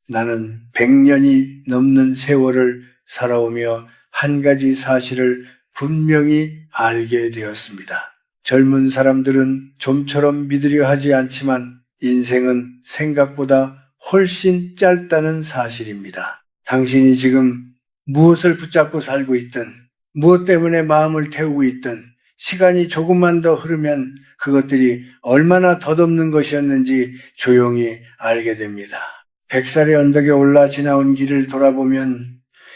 나는 100년이 넘는 세월을 살아오며 한 가지 사실을 분명히 알게 되었습니다. 젊은 사람들은 좀처럼 믿으려 하지 않지만 인생은 생각보다 훨씬 짧다는 사실입니다. 당신이 지금 무엇을 붙잡고 살고 있든 무엇 때문에 마음을 태우고 있든 시간이 조금만 더 흐르면 그것들이 얼마나 덧없는 것이었는지 조용히 알게 됩니다. 100살의 언덕에 올라 지나온 길을 돌아보면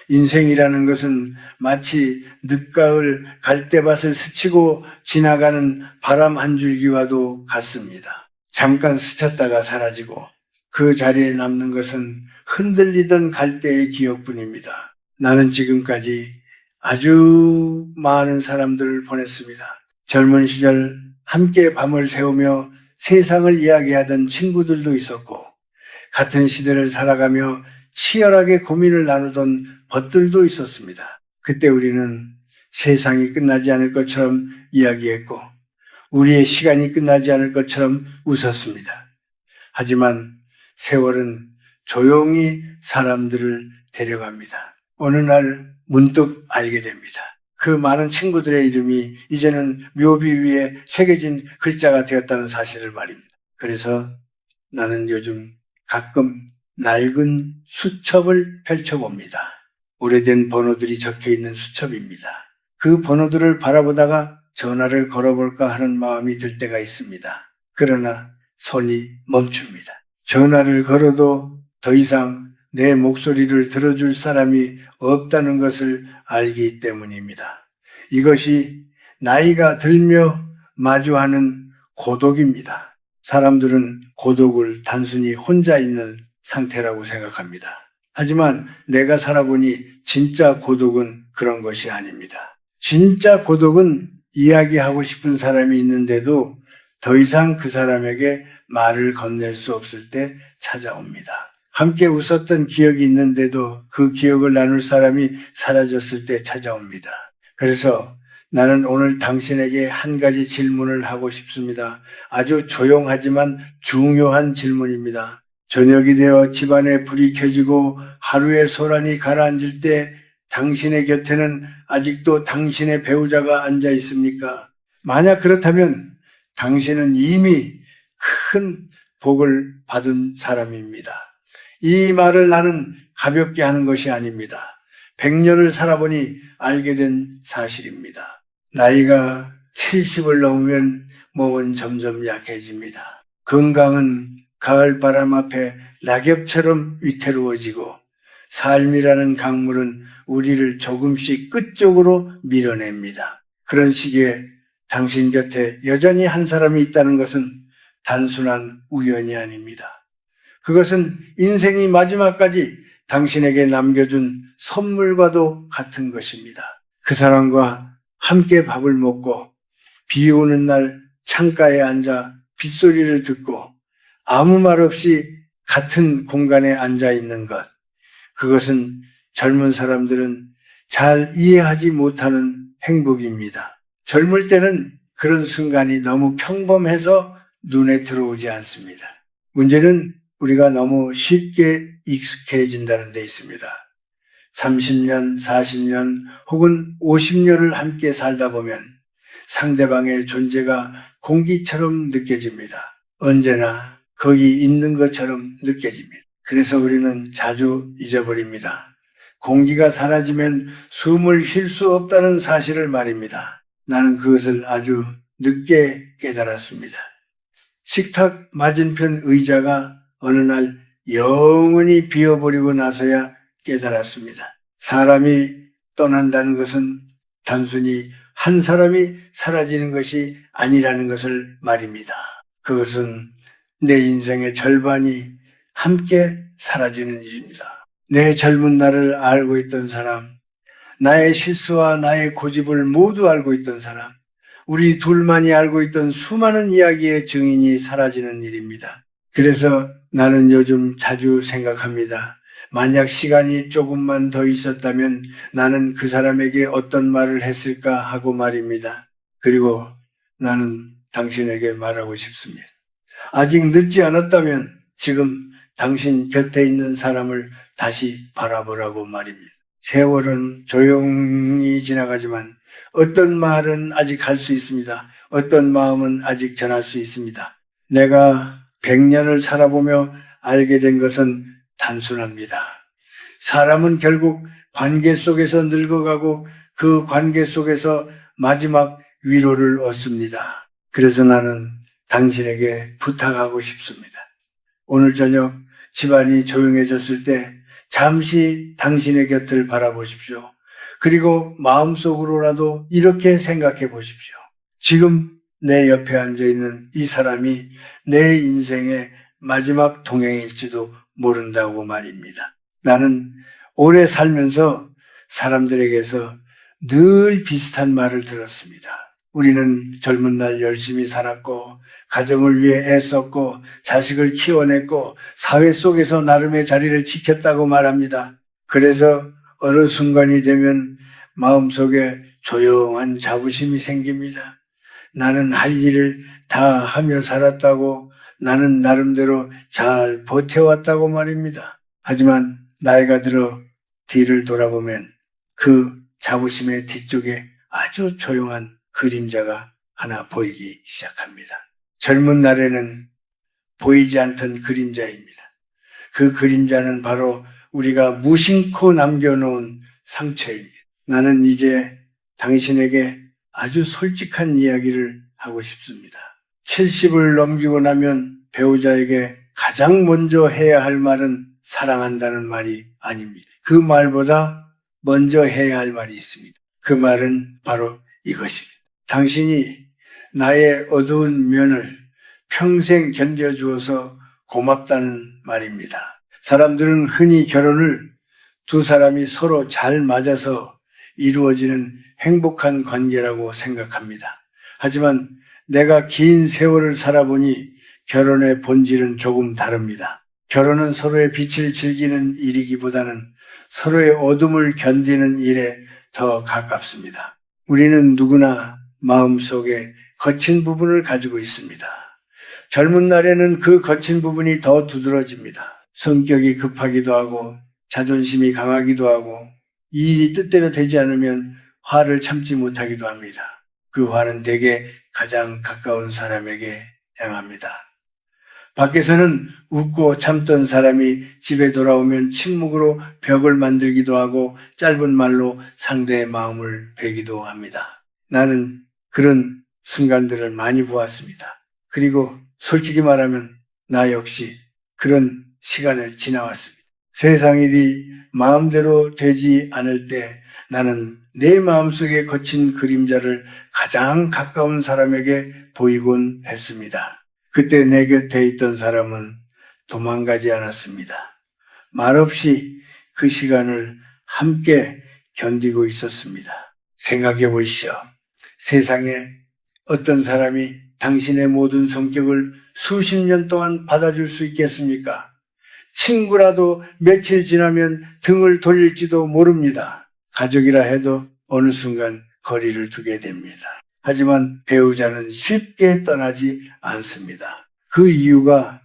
인생이라는 것은 마치 늦가을 갈대밭을 스치고 지나가는 바람 한 줄기와도 같습니다. 잠깐 스쳤다가 사라지고 그 자리에 남는 것은 흔들리던 갈대의 기억뿐입니다. 나는 지금까지 아주 많은 사람들을 보냈습니다. 젊은 시절 함께 밤을 새우며 세상을 이야기하던 친구들도 있었고 같은 시대를 살아가며 치열하게 고민을 나누던 벗들도 있었습니다. 그때 우리는 세상이 끝나지 않을 것처럼 이야기했고 우리의 시간이 끝나지 않을 것처럼 웃었습니다. 하지만 세월은 조용히 사람들을 데려갑니다. 어느 날 문득 알게 됩니다. 그 많은 친구들의 이름이 이제는 묘비 위에 새겨진 글자가 되었다는 사실을 말입니다. 그래서 나는 요즘 가끔 낡은 수첩을 펼쳐봅니다. 오래된 번호들이 적혀있는 수첩입니다. 그 번호들을 바라보다가 전화를 걸어볼까 하는 마음이 들 때가 있습니다. 그러나 손이 멈춥니다. 전화를 걸어도 더 이상 내 목소리를 들어줄 사람이 없다는 것을 알기 때문입니다. 이것이 나이가 들며 마주하는 고독입니다. 사람들은 고독을 단순히 혼자 있는 상태라고 생각합니다. 하지만 내가 살아보니 진짜 고독은 그런 것이 아닙니다. 진짜 고독은 이야기하고 싶은 사람이 있는데도 더 이상 그 사람에게 말을 건넬 수 없을 때 찾아옵니다. 함께 웃었던 기억이 있는데도 그 기억을 나눌 사람이 사라졌을 때 찾아옵니다. 그래서 나는 오늘 당신에게 한 가지 질문을 하고 싶습니다. 아주 조용하지만 중요한 질문입니다. 저녁이 되어 집안에 불이 켜지고 하루의 소란이 가라앉을 때 당신의 곁에는 아직도 당신의 배우자가 앉아 있습니까? 만약 그렇다면 당신은 이미 큰 복을 받은 사람입니다. 이 말을 나는 가볍게 하는 것이 아닙니다. 100년을 살아보니 알게 된 사실입니다. 나이가 70을 넘으면 몸은 점점 약해집니다. 건강은 가을바람 앞에 낙엽처럼 위태로워지고 삶이라는 강물은 우리를 조금씩 끝쪽으로 밀어냅니다. 그런 시기에 당신 곁에 여전히 한 사람이 있다는 것은 단순한 우연이 아닙니다. 그것은 인생이 마지막까지 당신에게 남겨준 선물과도 같은 것입니다. 그 사람과 함께 밥을 먹고 비 오는 날 창가에 앉아 빗소리를 듣고 아무 말 없이 같은 공간에 앉아 있는 것. 그것은 젊은 사람들은 잘 이해하지 못하는 행복입니다. 젊을 때는 그런 순간이 너무 평범해서 눈에 들어오지 않습니다. 문제는 우리가 너무 쉽게 익숙해진다는 데 있습니다. 30년, 40년 혹은 50년을 함께 살다 보면 상대방의 존재가 공기처럼 느껴집니다. 언제나 거기 있는 것처럼 느껴집니다. 그래서 우리는 자주 잊어버립니다. 공기가 사라지면 숨을 쉴 수 없다는 사실을 말입니다. 나는 그것을 아주 늦게 깨달았습니다. 식탁 맞은편 의자가 어느 날 영원히 비어버리고 나서야 깨달았습니다. 사람이 떠난다는 것은 단순히 한 사람이 사라지는 것이 아니라는 것을 말입니다. 그것은 내 인생의 절반이 함께 사라지는 일입니다. 내 젊은 날을 알고 있던 사람, 나의 실수와 나의 고집을 모두 알고 있던 사람, 우리 둘만이 알고 있던 수많은 이야기의 증인이 사라지는 일입니다. 그래서 나는 요즘 자주 생각합니다. 만약 시간이 조금만 더 있었다면 나는 그 사람에게 어떤 말을 했을까 하고 말입니다. 그리고 나는 당신에게 말하고 싶습니다. 아직 늦지 않았다면 지금 당신 곁에 있는 사람을 다시 바라보라고 말입니다. 세월은 조용히 지나가지만 어떤 말은 아직 할 수 있습니다. 어떤 마음은 아직 전할 수 있습니다. 내가 100년을 살아보며 알게 된 것은 단순합니다. 사람은 결국 관계 속에서 늙어가고 그 관계 속에서 마지막 위로를 얻습니다. 그래서 나는 당신에게 부탁하고 싶습니다. 오늘 저녁 집안이 조용해졌을 때 잠시 당신의 곁을 바라보십시오. 그리고 마음속으로라도 이렇게 생각해 보십시오. 지금 내 옆에 앉아있는 이 사람이 내 인생의 마지막 동행일지도 모른다고 말입니다. 나는 오래 살면서 사람들에게서 늘 비슷한 말을 들었습니다. 우리는 젊은 날 열심히 살았고 가정을 위해 애썼고 자식을 키워냈고 사회 속에서 나름의 자리를 지켰다고 말합니다. 그래서 어느 순간이 되면 마음속에 조용한 자부심이 생깁니다. 나는 할 일을 다 하며 살았다고, 나는 나름대로 잘 버텨왔다고 말입니다. 하지만 나이가 들어 뒤를 돌아보면 그 자부심의 뒤쪽에 아주 조용한 그림자가 하나 보이기 시작합니다. 젊은 날에는 보이지 않던 그림자입니다. 그 그림자는 바로 우리가 무심코 남겨놓은 상처입니다. 나는 이제 당신에게 아주 솔직한 이야기를 하고 싶습니다. 70을 넘기고 나면 배우자에게 가장 먼저 해야 할 말은 사랑한다는 말이 아닙니다. 그 말보다 먼저 해야 할 말이 있습니다. 그 말은 바로 이것입니다. 당신이 나의 어두운 면을 평생 견뎌주어서 고맙다는 말입니다. 사람들은 흔히 결혼을 두 사람이 서로 잘 맞아서 이루어지는 행복한 관계라고 생각합니다. 하지만 내가 긴 세월을 살아보니 결혼의 본질은 조금 다릅니다. 결혼은 서로의 빛을 즐기는 일이기보다는 서로의 어둠을 견디는 일에 더 가깝습니다. 우리는 누구나 마음속에 거친 부분을 가지고 있습니다. 젊은 날에는 그 거친 부분이 더 두드러집니다. 성격이 급하기도 하고 자존심이 강하기도 하고 이 일이 뜻대로 되지 않으면 화를 참지 못하기도 합니다. 그 화는 대개 가장 가까운 사람에게 향합니다. 밖에서는 웃고 참던 사람이 집에 돌아오면 침묵으로 벽을 만들기도 하고 짧은 말로 상대의 마음을 베기도 합니다. 나는 그런 순간들을 많이 보았습니다. 그리고 솔직히 말하면 나 역시 그런 시간을 지나왔습니다. 세상 일이 마음대로 되지 않을 때 나는 내 마음속에 거친 그림자를 가장 가까운 사람에게 보이곤 했습니다. 그때 내 곁에 있던 사람은 도망가지 않았습니다. 말없이 그 시간을 함께 견디고 있었습니다. 생각해 보시죠. 세상에 어떤 사람이 당신의 모든 성격을 수십 년 동안 받아줄 수 있겠습니까? 친구라도 며칠 지나면 등을 돌릴지도 모릅니다. 가족이라 해도 어느 순간 거리를 두게 됩니다. 하지만 배우자는 쉽게 떠나지 않습니다. 그 이유가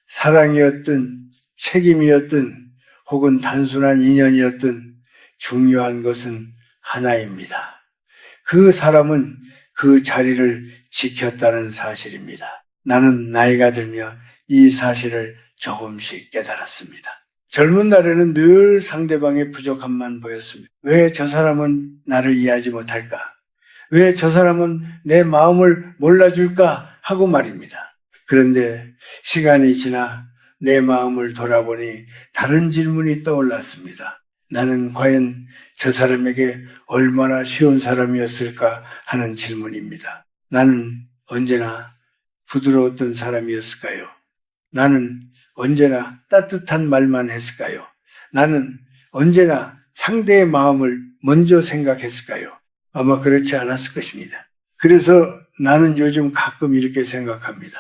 사랑이었든 책임이었든 혹은 단순한 인연이었든 중요한 것은 하나입니다. 그 사람은 그 자리를 지켰다는 사실입니다. 나는 나이가 들며 이 사실을 조금씩 깨달았습니다. 젊은 날에는 늘 상대방의 부족함만 보였습니다. 왜 저 사람은 나를 이해하지 못할까? 왜 저 사람은 내 마음을 몰라줄까? 하고 말입니다. 그런데 시간이 지나 내 마음을 돌아보니 다른 질문이 떠올랐습니다. 나는 과연 저 사람에게 얼마나 쉬운 사람이었을까 하는 질문입니다. 나는 언제나 부드러웠던 사람이었을까요? 나는 언제나 따뜻한 말만 했을까요? 나는 언제나 상대의 마음을 먼저 생각했을까요? 아마 그렇지 않았을 것입니다. 그래서 나는 요즘 가끔 이렇게 생각합니다.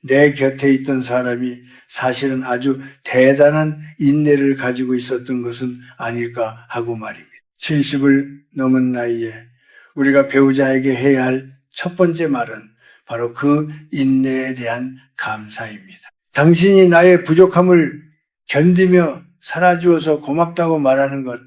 내 곁에 있던 사람이 사실은 아주 대단한 인내를 가지고 있었던 것은 아닐까 하고 말입니다. 70을 넘은 나이에 우리가 배우자에게 해야 할 첫 번째 말은 바로 그 인내에 대한 감사입니다. 당신이 나의 부족함을 견디며 살아주어서 고맙다고 말하는 것,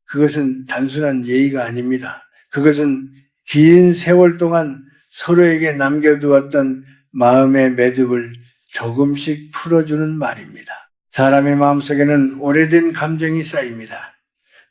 그것은 단순한 예의가 아닙니다. 그것은 긴 세월 동안 서로에게 남겨두었던 마음의 매듭을 조금씩 풀어주는 말입니다. 사람의 마음속에는 오래된 감정이 쌓입니다.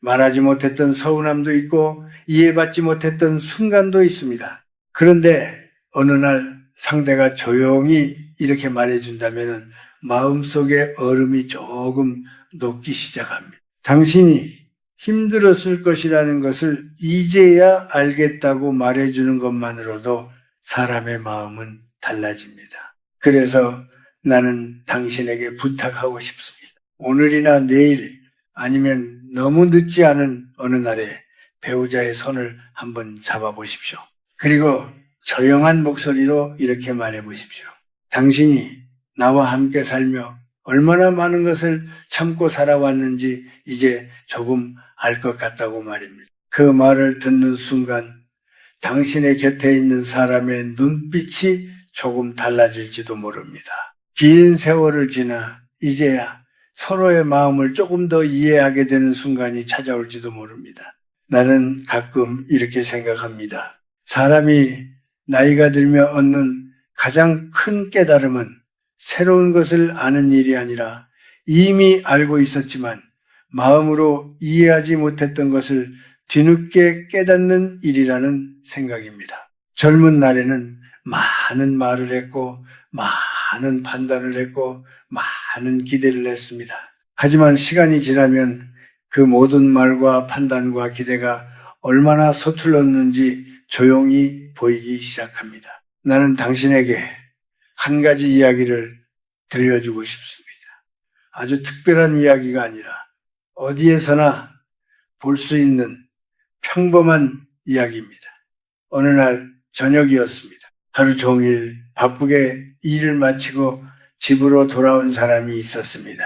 말하지 못했던 서운함도 있고 이해받지 못했던 순간도 있습니다. 그런데 어느 날 상대가 조용히 이렇게 말해준다면 마음속에 얼음이 조금 녹기 시작합니다. 당신이 힘들었을 것이라는 것을 이제야 알겠다고 말해주는 것만으로도 사람의 마음은 달라집니다. 그래서 나는 당신에게 부탁하고 싶습니다. 오늘이나 내일 아니면 너무 늦지 않은 어느 날에 배우자의 손을 한번 잡아보십시오. 그리고 조용한 목소리로 이렇게 말해보십시오. 당신이 나와 함께 살며 얼마나 많은 것을 참고 살아왔는지 이제 조금 알 것 같다고 말입니다. 그 말을 듣는 순간 당신의 곁에 있는 사람의 눈빛이 조금 달라질지도 모릅니다. 긴 세월을 지나 이제야 서로의 마음을 조금 더 이해하게 되는 순간이 찾아올지도 모릅니다. 나는 가끔 이렇게 생각합니다. 사람이 나이가 들며 얻는 가장 큰 깨달음은 새로운 것을 아는 일이 아니라 이미 알고 있었지만 마음으로 이해하지 못했던 것을 뒤늦게 깨닫는 일이라는 생각입니다. 젊은 날에는 많은 말을 했고 많은 판단을 했고 많은 기대를 했습니다. 하지만 시간이 지나면 그 모든 말과 판단과 기대가 얼마나 서툴렀는지 조용히 보이기 시작합니다. 나는 당신에게 한 가지 이야기를 들려주고 싶습니다. 아주 특별한 이야기가 아니라 어디에서나 볼 수 있는 평범한 이야기입니다. 어느 날 저녁이었습니다. 하루 종일 바쁘게 일을 마치고 집으로 돌아온 사람이 있었습니다.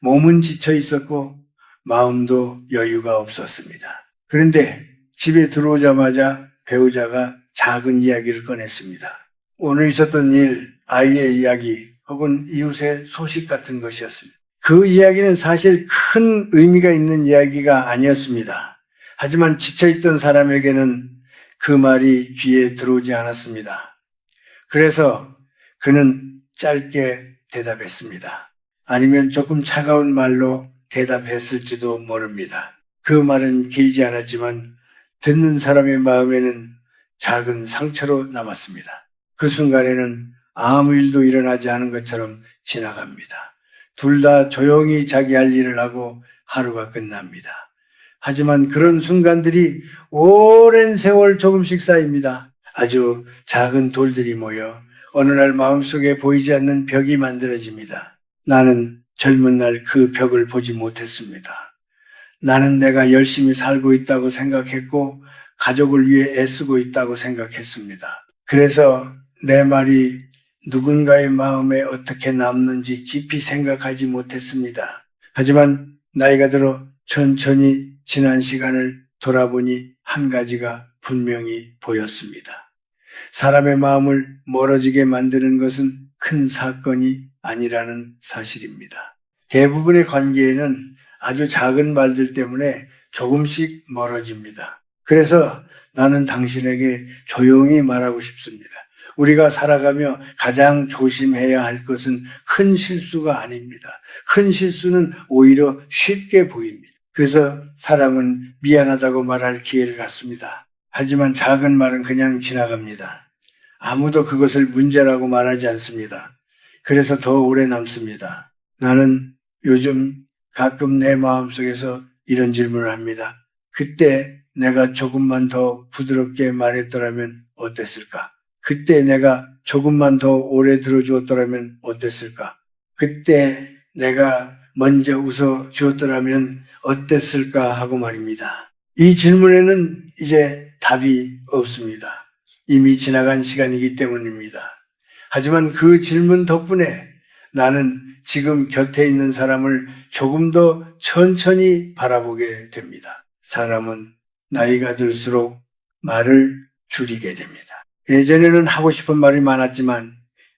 몸은 지쳐 있었고 마음도 여유가 없었습니다. 그런데 집에 들어오자마자 배우자가 작은 이야기를 꺼냈습니다. 오늘 있었던 일, 아이의 이야기 혹은 이웃의 소식 같은 것이었습니다. 그 이야기는 사실 큰 의미가 있는 이야기가 아니었습니다. 하지만 지쳐있던 사람에게는 그 말이 귀에 들어오지 않았습니다. 그래서 그는 짧게 대답했습니다. 아니면 조금 차가운 말로 대답했을지도 모릅니다. 그 말은 길지 않았지만 듣는 사람의 마음에는 작은 상처로 남았습니다. 그 순간에는 아무 일도 일어나지 않은 것처럼 지나갑니다. 둘 다 조용히 자기 할 일을 하고 하루가 끝납니다. 하지만 그런 순간들이 오랜 세월 조금씩 쌓입니다. 아주 작은 돌들이 모여 어느 날 마음속에 보이지 않는 벽이 만들어집니다. 나는 젊은 날 그 벽을 보지 못했습니다. 나는 내가 열심히 살고 있다고 생각했고 가족을 위해 애쓰고 있다고 생각했습니다. 그래서 내 말이 누군가의 마음에 어떻게 남는지 깊이 생각하지 못했습니다. 하지만 나이가 들어 천천히 지난 시간을 돌아보니 한 가지가 분명히 보였습니다. 사람의 마음을 멀어지게 만드는 것은 큰 사건이 아니라는 사실입니다. 대부분의 관계에는 아주 작은 말들 때문에 조금씩 멀어집니다. 그래서 나는 당신에게 조용히 말하고 싶습니다. 우리가 살아가며 가장 조심해야 할 것은 큰 실수가 아닙니다. 큰 실수는 오히려 쉽게 보입니다. 그래서 사람은 미안하다고 말할 기회를 갖습니다. 하지만 작은 말은 그냥 지나갑니다. 아무도 그것을 문제라고 말하지 않습니다. 그래서 더 오래 남습니다. 나는 요즘 가끔 내 마음속에서 이런 질문을 합니다. 그때 내가 조금만 더 부드럽게 말했더라면 어땠을까? 그때 내가 조금만 더 오래 들어주었더라면 어땠을까? 그때 내가 먼저 웃어 주었더라면 어땠을까 하고 말입니다. 이 질문에는 이제 답이 없습니다. 이미 지나간 시간이기 때문입니다. 하지만 그 질문 덕분에 나는 지금 곁에 있는 사람을 조금 더 천천히 바라보게 됩니다. 사람은 나이가 들수록 말을 줄이게 됩니다. 예전에는 하고 싶은 말이 많았지만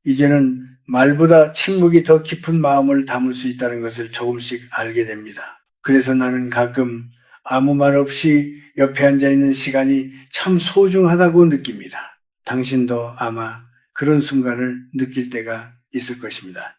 이제는 말보다 침묵이 더 깊은 마음을 담을 수 있다는 것을 조금씩 알게 됩니다. 그래서 나는 가끔 아무 말 없이 옆에 앉아 있는 시간이 참 소중하다고 느낍니다. 당신도 아마 그런 순간을 느낄 때가 있을 것입니다.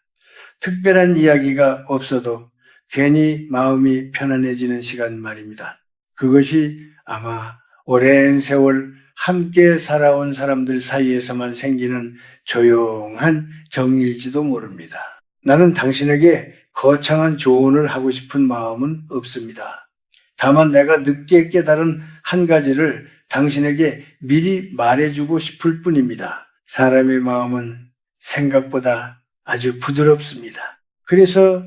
특별한 이야기가 없어도 괜히 마음이 편안해지는 시간 말입니다. 그것이 아마 오랜 세월 함께 살아온 사람들 사이에서만 생기는 조용한 정일지도 모릅니다. 나는 당신에게 거창한 조언을 하고 싶은 마음은 없습니다. 다만 내가 늦게 깨달은 한 가지를 당신에게 미리 말해주고 싶을 뿐입니다. 사람의 마음은 생각보다 아주 부드럽습니다. 그래서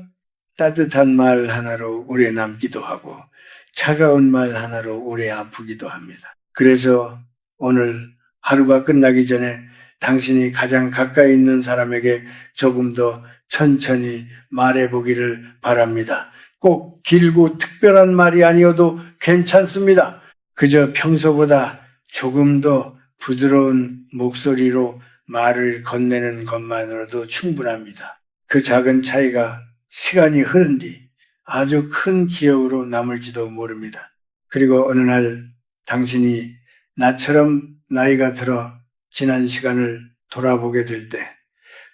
따뜻한 말 하나로 오래 남기도 하고 차가운 말 하나로 오래 아프기도 합니다. 그래서 오늘 하루가 끝나기 전에 당신이 가장 가까이 있는 사람에게 조금 더 천천히 말해보기를 바랍니다. 꼭 길고 특별한 말이 아니어도 괜찮습니다. 그저 평소보다 조금 더 부드러운 목소리로 말을 건네는 것만으로도 충분합니다. 그 작은 차이가 시간이 흐른 뒤 아주 큰 기억으로 남을지도 모릅니다. 그리고 어느 날 당신이 나처럼 나이가 들어 지난 시간을 돌아보게 될 때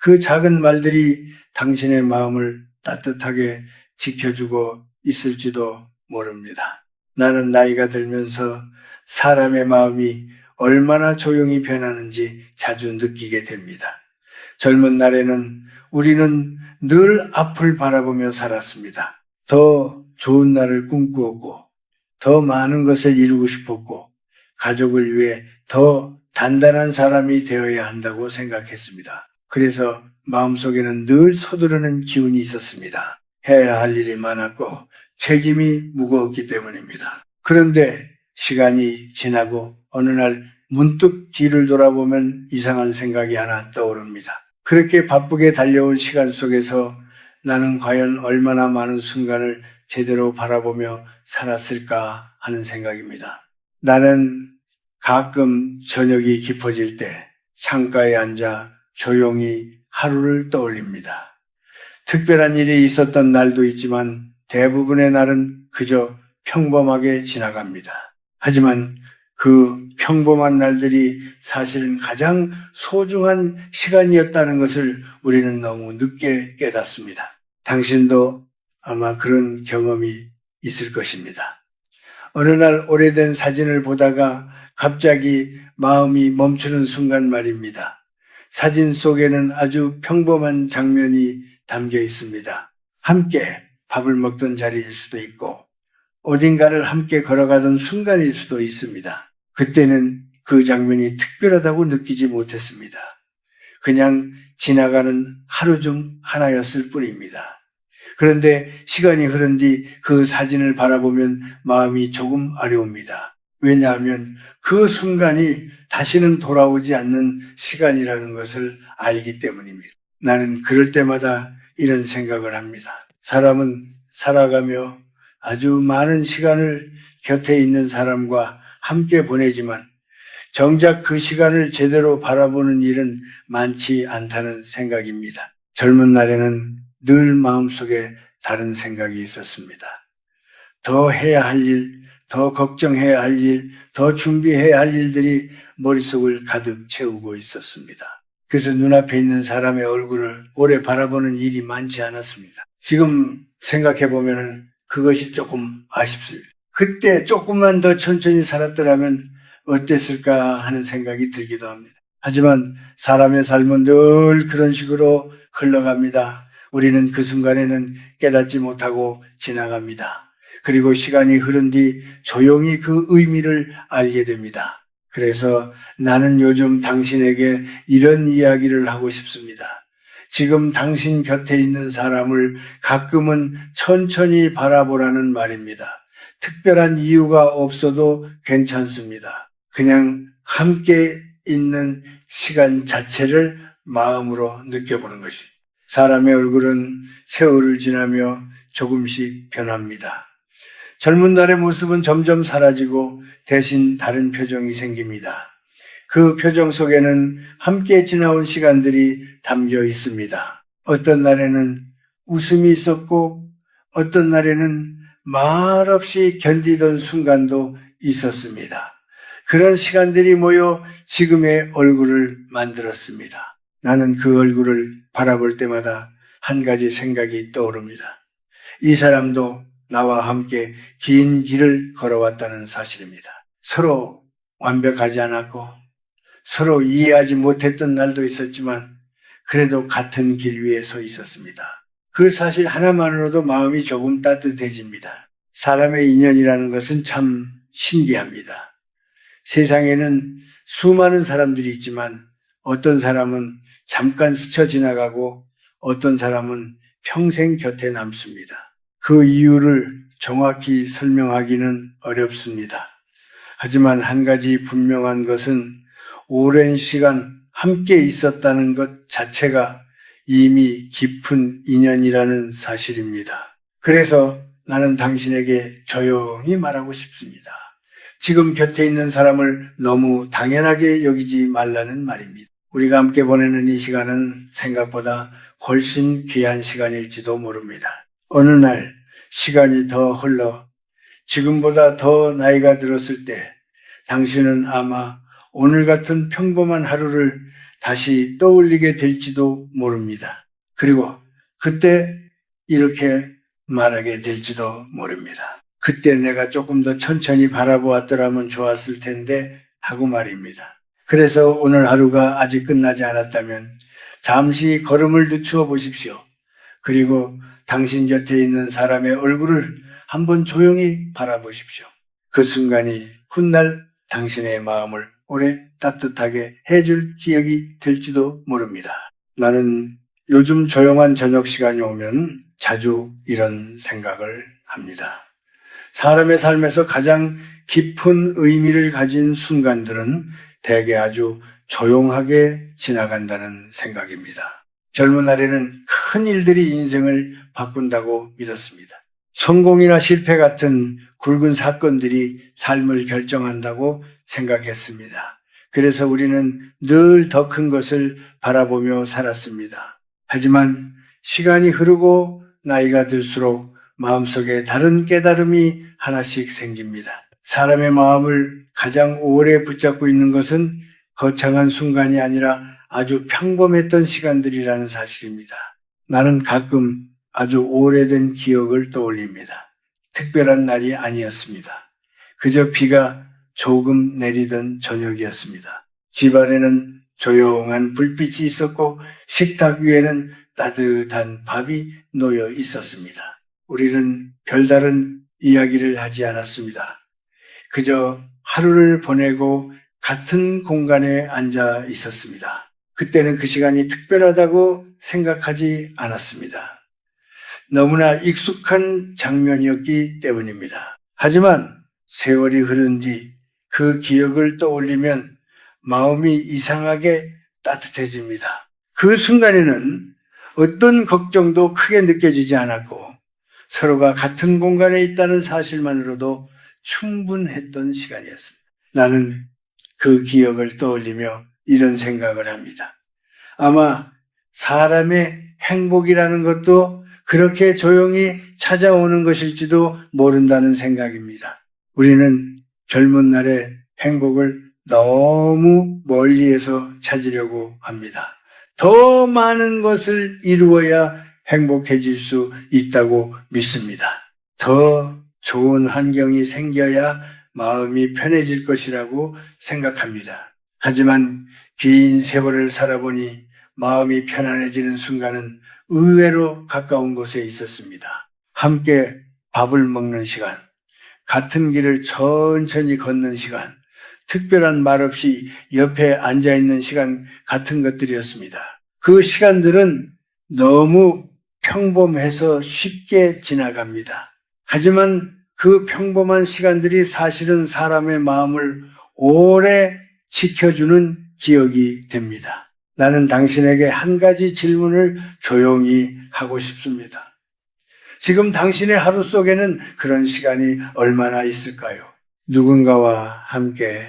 그 작은 말들이 당신의 마음을 따뜻하게 지켜주고 있을지도 모릅니다. 나는 나이가 들면서 사람의 마음이 얼마나 조용히 변하는지 자주 느끼게 됩니다. 젊은 날에는 우리는 늘 앞을 바라보며 살았습니다. 더 좋은 날을 꿈꾸었고 더 많은 것을 이루고 싶었고 가족을 위해 더 단단한 사람이 되어야 한다고 생각했습니다. 그래서 마음속에는 늘 서두르는 기운이 있었습니다. 해야 할 일이 많았고 책임이 무거웠기 때문입니다. 그런데 시간이 지나고 어느 날 문득 뒤를 돌아보면 이상한 생각이 하나 떠오릅니다. 그렇게 바쁘게 달려온 시간 속에서 나는 과연 얼마나 많은 순간을 제대로 바라보며 살았을까 하는 생각입니다. 나는 가끔 저녁이 깊어질 때 창가에 앉아 조용히 하루를 떠올립니다. 특별한 일이 있었던 날도 있지만 대부분의 날은 그저 평범하게 지나갑니다. 하지만 그 평범한 날들이 사실은 가장 소중한 시간이었다는 것을 우리는 너무 늦게 깨닫습니다. 당신도 아마 그런 경험이 있을 것입니다. 어느 날 오래된 사진을 보다가 갑자기 마음이 멈추는 순간 말입니다. 사진 속에는 아주 평범한 장면이 담겨 있습니다. 함께 밥을 먹던 자리일 수도 있고 어딘가를 함께 걸어가던 순간일 수도 있습니다. 그때는 그 장면이 특별하다고 느끼지 못했습니다. 그냥 지나가는 하루 중 하나였을 뿐입니다. 그런데 시간이 흐른 뒤 그 사진을 바라보면 마음이 조금 어려웁니다. 왜냐하면 그 순간이 다시는 돌아오지 않는 시간이라는 것을 알기 때문입니다. 나는 그럴 때마다 이런 생각을 합니다. 사람은 살아가며 아주 많은 시간을 곁에 있는 사람과 함께 보내지만 정작 그 시간을 제대로 바라보는 일은 많지 않다는 생각입니다. 젊은 날에는 늘 마음속에 다른 생각이 있었습니다. 더 해야 할 일, 더 걱정해야 할 일, 더 준비해야 할 일들이 머릿속을 가득 채우고 있었습니다. 그래서 눈앞에 있는 사람의 얼굴을 오래 바라보는 일이 많지 않았습니다. 지금 생각해보면 그것이 조금 아쉽습니다. 그때 조금만 더 천천히 살았더라면 어땠을까 하는 생각이 들기도 합니다. 하지만 사람의 삶은 늘 그런 식으로 흘러갑니다. 우리는 그 순간에는 깨닫지 못하고 지나갑니다. 그리고 시간이 흐른 뒤 조용히 그 의미를 알게 됩니다. 그래서 나는 요즘 당신에게 이런 이야기를 하고 싶습니다. 지금 당신 곁에 있는 사람을 가끔은 천천히 바라보라는 말입니다. 특별한 이유가 없어도 괜찮습니다. 그냥 함께 있는 시간 자체를 마음으로 느껴보는 것이. 사람의 얼굴은 세월을 지나며 조금씩 변합니다. 젊은 날의 모습은 점점 사라지고 대신 다른 표정이 생깁니다. 그 표정 속에는 함께 지나온 시간들이 담겨 있습니다. 어떤 날에는 웃음이 있었고 어떤 날에는 말없이 견디던 순간도 있었습니다. 그런 시간들이 모여 지금의 얼굴을 만들었습니다. 나는 그 얼굴을 바라볼 때마다 한 가지 생각이 떠오릅니다. 이 사람도 나와 함께 긴 길을 걸어왔다는 사실입니다. 서로 완벽하지 않았고 서로 이해하지 못했던 날도 있었지만 그래도 같은 길 위에 서 있었습니다. 그 사실 하나만으로도 마음이 조금 따뜻해집니다. 사람의 인연이라는 것은 참 신기합니다. 세상에는 수많은 사람들이 있지만 어떤 사람은 잠깐 스쳐 지나가고 어떤 사람은 평생 곁에 남습니다. 그 이유를 정확히 설명하기는 어렵습니다. 하지만 한 가지 분명한 것은 오랜 시간 함께 있었다는 것 자체가 이미 깊은 인연이라는 사실입니다. 그래서 나는 당신에게 조용히 말하고 싶습니다. 지금 곁에 있는 사람을 너무 당연하게 여기지 말라는 말입니다. 우리가 함께 보내는 이 시간은 생각보다 훨씬 귀한 시간일지도 모릅니다. 어느 날 시간이 더 흘러 지금보다 더 나이가 들었을 때 당신은 아마 오늘 같은 평범한 하루를 다시 떠올리게 될지도 모릅니다. 그리고 그때 이렇게 말하게 될지도 모릅니다. 그때 내가 조금 더 천천히 바라보았더라면 좋았을 텐데 하고 말입니다. 그래서 오늘 하루가 아직 끝나지 않았다면 잠시 걸음을 늦추어 보십시오. 그리고 당신 곁에 있는 사람의 얼굴을 한번 조용히 바라보십시오. 그 순간이 훗날 당신의 마음을 오래 따뜻하게 해줄 기억이 될지도 모릅니다. 나는 요즘 조용한 저녁 시간이 오면 자주 이런 생각을 합니다. 사람의 삶에서 가장 깊은 의미를 가진 순간들은 대개 아주 조용하게 지나간다는 생각입니다. 젊은 날에는 큰 일들이 인생을 바꾼다고 믿었습니다. 성공이나 실패 같은 굵은 사건들이 삶을 결정한다고 생각했습니다. 그래서 우리는 늘 더 큰 것을 바라보며 살았습니다. 하지만 시간이 흐르고 나이가 들수록 마음속에 다른 깨달음이 하나씩 생깁니다. 사람의 마음을 가장 오래 붙잡고 있는 것은 거창한 순간이 아니라 아주 평범했던 시간들이라는 사실입니다. 나는 가끔 아주 오래된 기억을 떠올립니다. 특별한 날이 아니었습니다. 그저 비가 조금 내리던 저녁이었습니다. 집 안에는 조용한 불빛이 있었고 식탁 위에는 따뜻한 밥이 놓여 있었습니다. 우리는 별다른 이야기를 하지 않았습니다. 그저 하루를 보내고 같은 공간에 앉아 있었습니다. 그때는 그 시간이 특별하다고 생각하지 않았습니다. 너무나 익숙한 장면이었기 때문입니다. 하지만 세월이 흐른 뒤 그 기억을 떠올리면 마음이 이상하게 따뜻해집니다. 그 순간에는 어떤 걱정도 크게 느껴지지 않았고 서로가 같은 공간에 있다는 사실만으로도 충분했던 시간이었습니다. 나는 그 기억을 떠올리며 이런 생각을 합니다. 아마 사람의 행복이라는 것도 그렇게 조용히 찾아오는 것일지도 모른다는 생각입니다. 우리는 젊은 날의 행복을 너무 멀리에서 찾으려고 합니다. 더 많은 것을 이루어야 행복해질 수 있다고 믿습니다. 더 좋은 환경이 생겨야 마음이 편해질 것이라고 생각합니다. 하지만 긴 세월을 살아보니 마음이 편안해지는 순간은 의외로 가까운 곳에 있었습니다. 함께 밥을 먹는 시간, 같은 길을 천천히 걷는 시간, 특별한 말 없이 옆에 앉아있는 시간 같은 것들이었습니다. 그 시간들은 너무 평범해서 쉽게 지나갑니다. 하지만 그 평범한 시간들이 사실은 사람의 마음을 오래 지켜주는 기억이 됩니다. 나는 당신에게 한 가지 질문을 조용히 하고 싶습니다. 지금 당신의 하루 속에는 그런 시간이 얼마나 있을까요? 누군가와 함께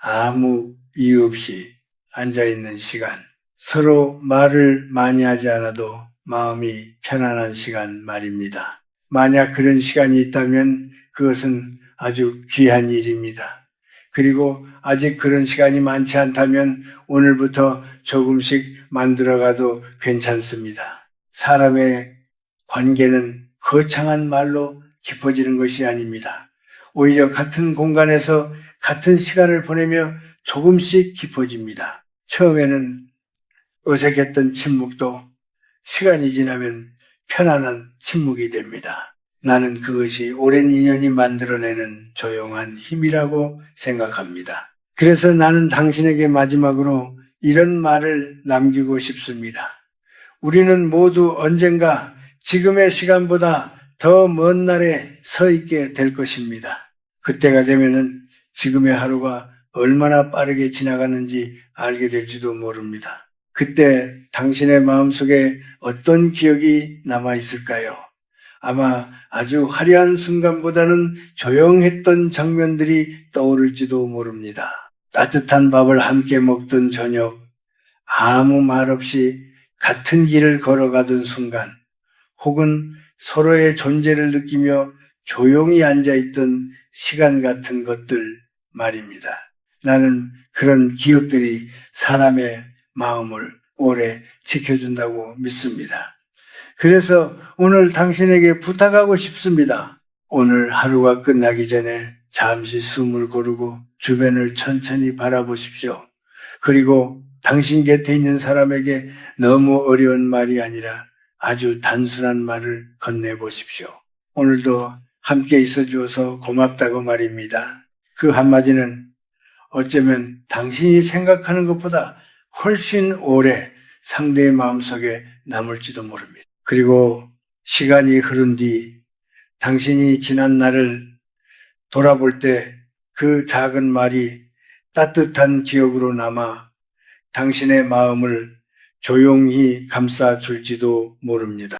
아무 이유 없이 앉아있는 시간, 서로 말을 많이 하지 않아도 마음이 편안한 시간 말입니다. 만약 그런 시간이 있다면 그것은 아주 귀한 일입니다. 그리고 아직 그런 시간이 많지 않다면 오늘부터 조금씩 만들어가도 괜찮습니다. 사람의 관계는 거창한 말로 깊어지는 것이 아닙니다. 오히려 같은 공간에서 같은 시간을 보내며 조금씩 깊어집니다. 처음에는 어색했던 침묵도 시간이 지나면 편안한 침묵이 됩니다. 나는 그것이 오랜 인연이 만들어내는 조용한 힘이라고 생각합니다. 그래서 나는 당신에게 마지막으로 이런 말을 남기고 싶습니다. 우리는 모두 언젠가 지금의 시간보다 더 먼 날에 서 있게 될 것입니다. 그때가 되면은 지금의 하루가 얼마나 빠르게 지나가는지 알게 될지도 모릅니다. 그때 당신의 마음속에 어떤 기억이 남아있을까요? 아마 아주 화려한 순간보다는 조용했던 장면들이 떠오를지도 모릅니다. 따뜻한 밥을 함께 먹던 저녁, 아무 말 없이 같은 길을 걸어가던 순간, 혹은 서로의 존재를 느끼며 조용히 앉아있던 시간 같은 것들 말입니다. 나는 그런 기억들이 사람의 마음을 오래 지켜준다고 믿습니다. 그래서 오늘 당신에게 부탁하고 싶습니다. 오늘 하루가 끝나기 전에 잠시 숨을 고르고 주변을 천천히 바라보십시오. 그리고 당신 곁에 있는 사람에게 너무 어려운 말이 아니라 아주 단순한 말을 건네보십시오. 오늘도 함께 있어주어서 고맙다고 말입니다. 그 한마디는 어쩌면 당신이 생각하는 것보다 훨씬 오래 상대의 마음속에 남을지도 모릅니다. 그리고 시간이 흐른 뒤 당신이 지난 날을 돌아볼 때 그 작은 말이 따뜻한 기억으로 남아 당신의 마음을 조용히 감싸줄지도 모릅니다.